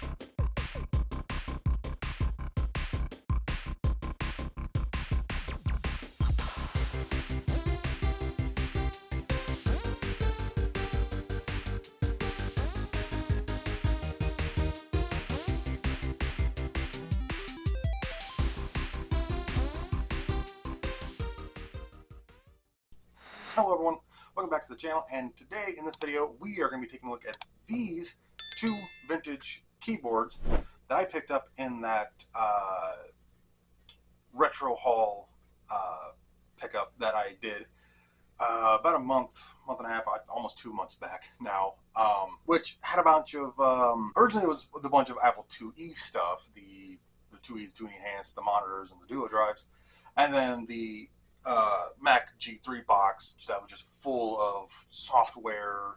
Hello everyone, welcome back to the channel, and today in this video we are going to be taking a look at these two vintage keyboards that I picked up in that retro haul pickup that I did about a month and a half, almost 2 months back now, which had a bunch of, originally it was a bunch of Apple IIe stuff, the 2Es, 2 enhanced, the monitors and the duo drives, and then the Mac G3 box that was just full of software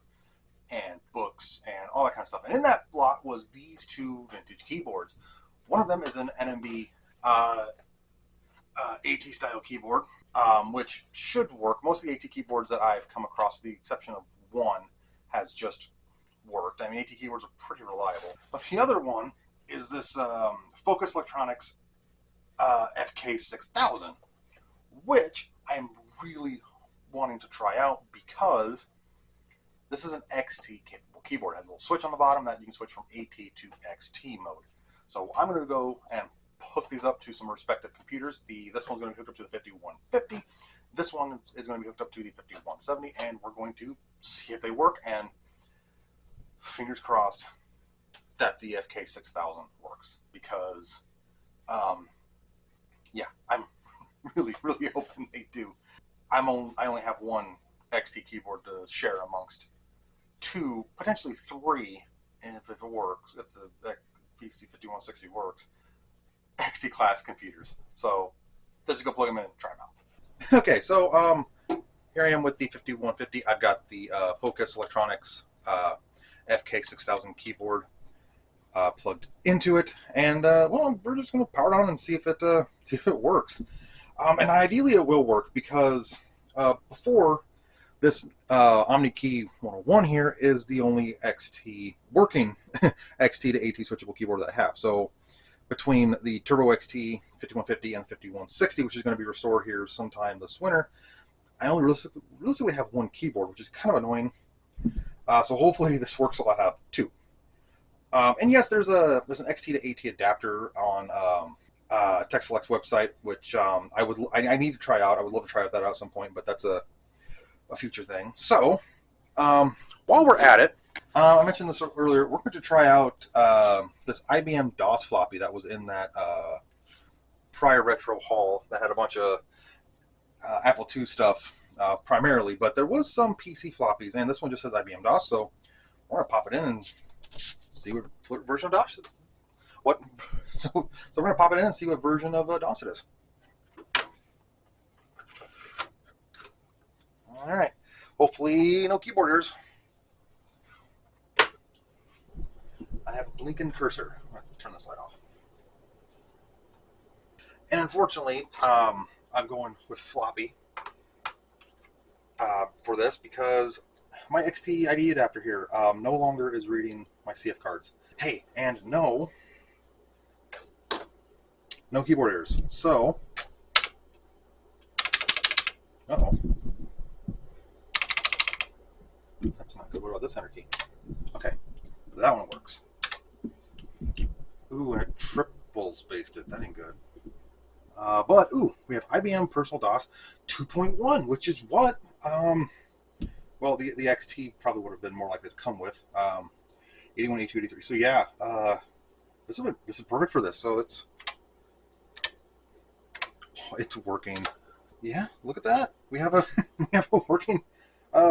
and books and all that kind of stuff. And in that lot was these two vintage keyboards. One of them is an NMB AT style keyboard, which should work. Most of the AT keyboards that I've come across, with the exception of one, has just worked. I mean, AT keyboards are pretty reliable. But the other one is this Focus Electronics FK6000. Which I'm really wanting to try out because this is an XT capable keyboard. It has a little switch on the bottom that you can switch from AT to XT mode. So I'm going to go and hook these up to some respective computers. This one's going to be hooked up to the 5150. This one is going to be hooked up to the 5170, and we're going to see if they work, and fingers crossed that the FK6000 works, because yeah, I'm really hoping they do. I only have one XT keyboard to share amongst two, potentially three, and if it works, if the PC5160 works, XT class computers. So let's just go plug them in and try them out. Okay, so here I am with the 5150. I've got the Focus Electronics FK6000 keyboard plugged into it, and well, we're just going to power it on and see if it works. And ideally it will work, because before this OmniKey 101 here is the only XT working XT to AT switchable keyboard that I have. So between the Turbo XT 5150 and 5160, which is going to be restored here sometime this winter, I only realistically have one keyboard, which is kind of annoying. So hopefully this works, so I'll have two. And yes, there's an XT to AT adapter on TechSelect's website, which I need to try out. I would love to try that out at some point, but that's a future thing. So while we're at it, I mentioned this earlier, we're going to try out this IBM DOS floppy that was in that prior retro haul that had a bunch of Apple II stuff primarily, but there was some PC floppies, and this one just says IBM DOS, so we're going to pop it in and see what version of DOS it is. So we're going to pop it in and see what version of DOS it is. All right. Hopefully no keyboard errors. I have a blinking cursor. I'm going to turn this light off. And unfortunately, I'm going with floppy for this, because my XT IDE adapter here no longer is reading my CF cards. Hey, and no keyboard errors. So, uh-oh. That's not good. What about this enter key? Okay, that one works. Ooh, and it triple spaced it. That ain't good. But, ooh, we have IBM Personal DOS 2.1, which is what, well, the XT probably would have been more likely to come with. 81, 82, 83. So, yeah, this is perfect for this. So, it's working. Yeah, look at that. We have a working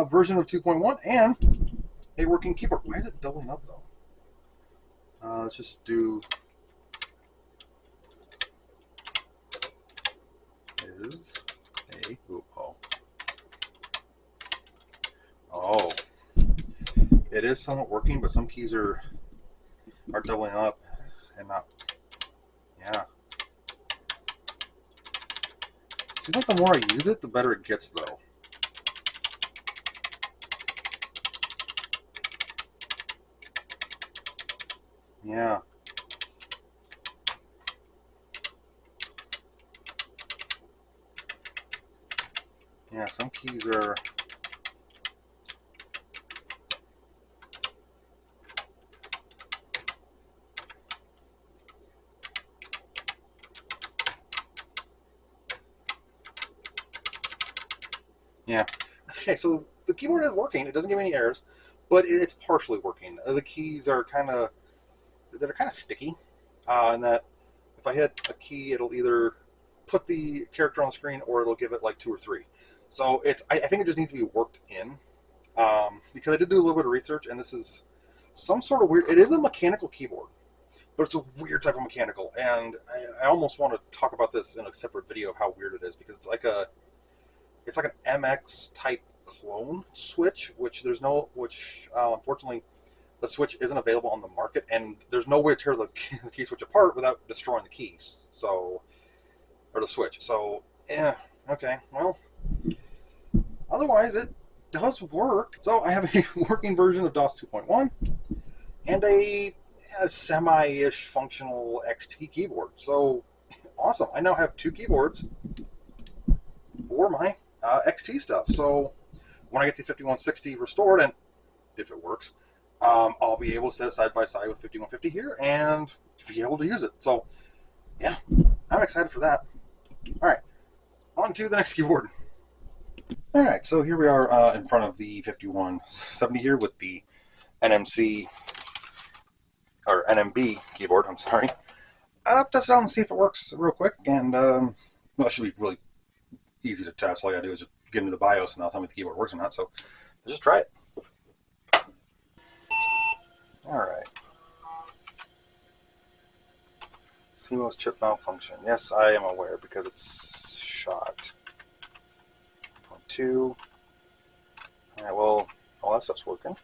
version of 2.1 and a working keyboard. Why is it doubling up though? Let's just do is a oh, it is somewhat working, but some keys are doubling up and not. Yeah. Seems like the more I use it, the better it gets, though. Yeah. Yeah, some keys are... Yeah. Okay, so the keyboard is working. It doesn't give me any errors, but it's partially working. The keys are kind of sticky, in that if I hit a key, it'll either put the character on the screen or it'll give it like two or three. So I think it just needs to be worked in, because I did do a little bit of research, and this is some sort of weird. It is a mechanical keyboard, but it's a weird type of mechanical, and I almost want to talk about this in a separate video of how weird it is, because it's like an MX type clone switch, which there's no, which unfortunately the switch isn't available on the market, and there's no way to tear the key switch apart without destroying the keys. So, or the switch. So, yeah, okay. Well, otherwise it does work. So I have a working version of DOS 2.1 and a semi-ish functional XT keyboard. So awesome! I now have two keyboards for my XT stuff. So when I get the 5160 restored, and if it works, I'll be able to set it side by side with 5150 here and be able to use it. So, yeah, I'm excited for that. All right, on to the next keyboard. All right, so here we are in front of the 5170 here with the NMC, or NMB keyboard, I'm sorry. Test it out and see if it works real quick, and well, it should be really easy to test. All I gotta do is just get into the BIOS and they'll tell me if the keyboard works or not, so let's just try it. All right. CMOS chip malfunction. Yes, I am aware because it's shot. 0.2. Alright, well, all that stuff's working.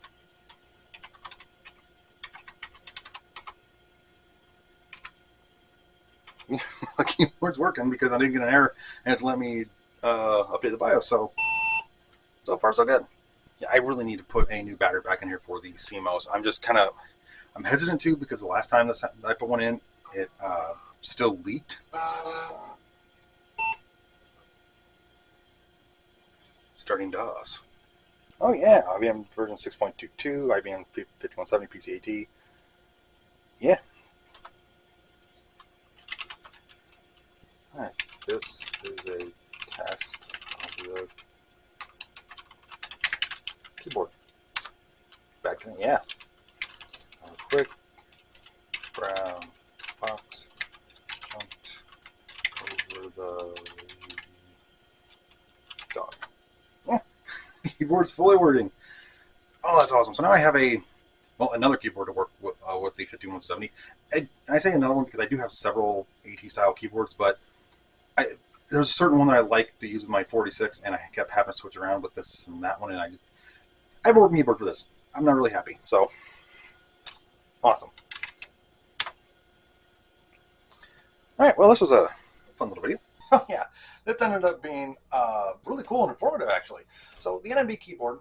The keyboard's working because I didn't get an error and it's let me update the BIOS, so far so good. Yeah, I really need to put a new battery back in here for the CMOS. I'm hesitant to, because the last time I put one in, it still leaked. Starting DOS. Oh yeah, IBM version 6.22, IBM 5170 PCAT. Yeah. Alright, this is a test of the keyboard. Back in, yeah. Quick brown fox jumped over the dog. Yeah, keyboard's fully working. Oh, that's awesome. So now I have another keyboard to work with the 5170. And I say another one because I do have several AT style keyboards, but there's a certain one that I like to use with my 46, and I kept having to switch around with this and that one, and I have a working keyboard for this. I'm not really happy. So awesome. All right, well, this was a fun little video. Oh yeah, this ended up being really cool and informative, actually. So the NMB keyboard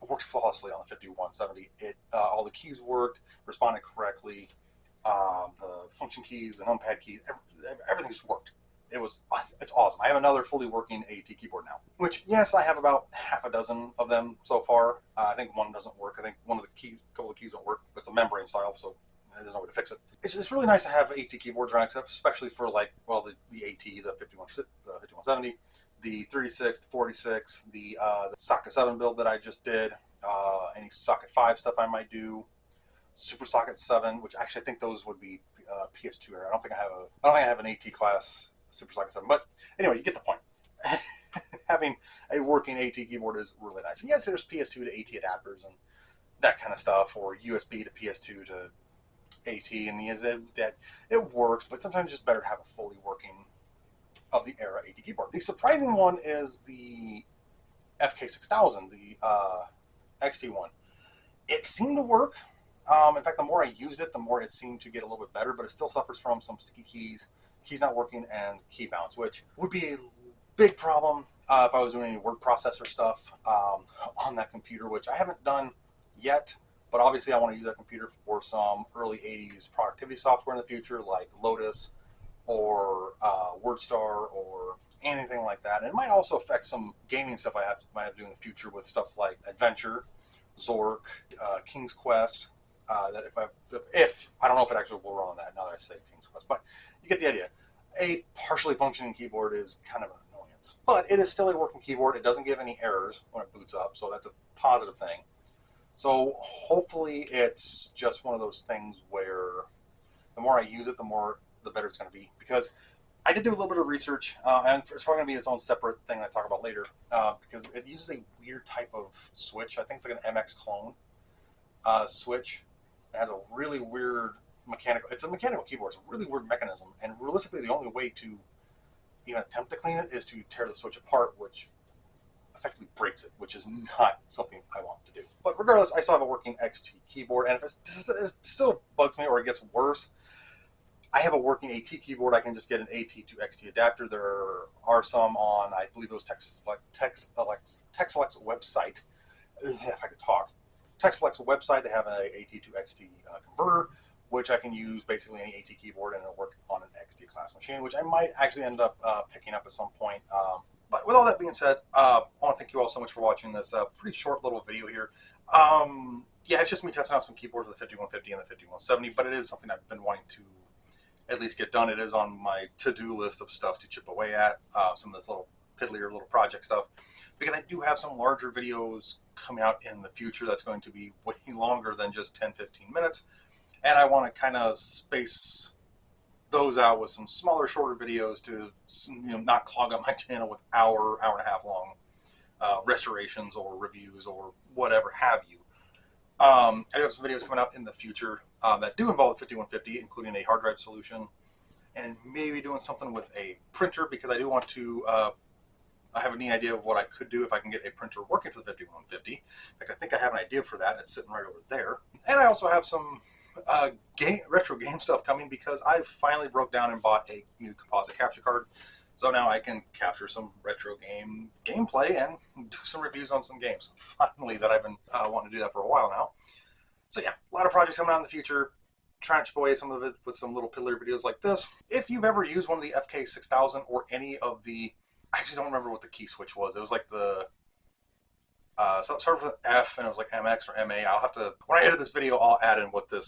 worked flawlessly on the 5170. All the keys worked, responded correctly. The function keys and numpad keys, everything just worked. It's awesome. I have another fully working AT keyboard now, which, yes, I have about half a dozen of them so far. I think one doesn't work. I think a couple of the keys don't work, but it's a membrane style, so there's no way to fix it. It's really nice to have AT keyboards around, especially for the AT, the 5170, the 36, the 46, the Socket 7 build that I just did, any Socket 5 stuff I might do, Super Socket 7, which actually I think those would be PS2 era. I don't think I have an AT class Super Socket 7, but anyway, you get the point. Having a working AT keyboard is really nice. And yes, there's PS2 to AT adapters and that kind of stuff, or USB to PS2 to AT, and yes, it works, but sometimes it's just better to have a fully working of the era AT keyboard. The surprising one is the FK6000, the XT one. It seemed to work. In fact, the more I used it, the more it seemed to get a little bit better, but it still suffers from some sticky keys not working, and key bounce, which would be a big problem if I was doing any word processor stuff on that computer, which I haven't done yet. But obviously I want to use that computer for some early 80s productivity software in the future, like Lotus or WordStar or anything like that. And it might also affect some gaming stuff might have to do in the future with stuff like Adventure, Zork, King's Quest. That if I don't know if it actually will run on that now that I say King's Quest, but you get the idea. A partially functioning keyboard is kind of an annoyance, but it is still a working keyboard. It doesn't give any errors when it boots up, so that's a positive thing. So hopefully it's just one of those things where the more I use it, the better it's going to be. Because I did do a little bit of research, and it's probably going to be its own separate thing that I talk about later, because it uses a weird type of switch. I think it's like an MX clone switch. It has a really weird mechanical. It's a mechanical keyboard. It's a really weird mechanism, and realistically, the only way to even attempt to clean it is to tear the switch apart, which effectively breaks it, which is not something I want to do. But regardless, I still have a working XT keyboard, and if it still bugs me or it gets worse, I have a working AT keyboard. I can just get an AT to XT adapter. There are some on, I believe it was TechSelect's website. If I could talk. TechSelect's website, they have an AT to XT converter, which I can use basically any AT keyboard and it'll work on an XT class machine, which I might actually end up picking up at some point. But with all that being said, I want to thank you all so much for watching this pretty short little video here. Yeah, it's just me testing out some keyboards with the 5150 and the 5170, but it is something I've been wanting to at least get done. It is on my to-do list of stuff to chip away at, some of this little piddlier little project stuff, because I do have some larger videos coming out in the future that's going to be way longer than just 10-15 minutes, and I want to kind of space those out with some smaller, shorter videos to not clog up my channel with hour and a half long restorations or reviews or whatever have you. I do have some videos coming out in the future that do involve the 5150, including a hard drive solution, and maybe doing something with a printer, because I do want to. I have a neat idea of what I could do if I can get a printer working for the 5150. In fact, I think I have an idea for that, and it's sitting right over there. And I also have some retro game stuff coming, because I finally broke down and bought a new composite capture card. So now I can capture some retro gameplay and do some reviews on some games. Finally, that I've been wanting to do that for a while now. So yeah, a lot of projects coming out in the future. Trying to chip away some of it with some little pillar videos like this. If you've ever used one of the FK6000 or any of the, I actually don't remember what the key switch was. It was like the, so it started with an F and it was like MX or MA. I'll have to, when I edit this video, I'll add in what the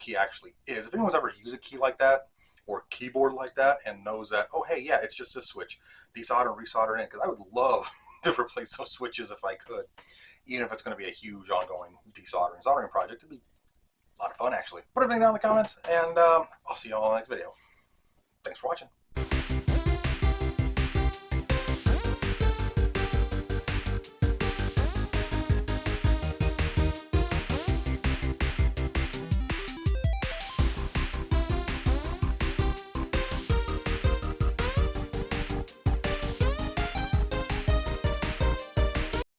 key actually is. If anyone's ever used a key like that, or a keyboard like that, and knows that, oh hey, yeah, it's just this switch, desolder and resolder in, because I would love to replace those switches if I could, even if it's going to be a huge ongoing desoldering, soldering project. It'd be a lot of fun, actually. Put everything down in the comments, and I'll see you all in the next video. Thanks for watching.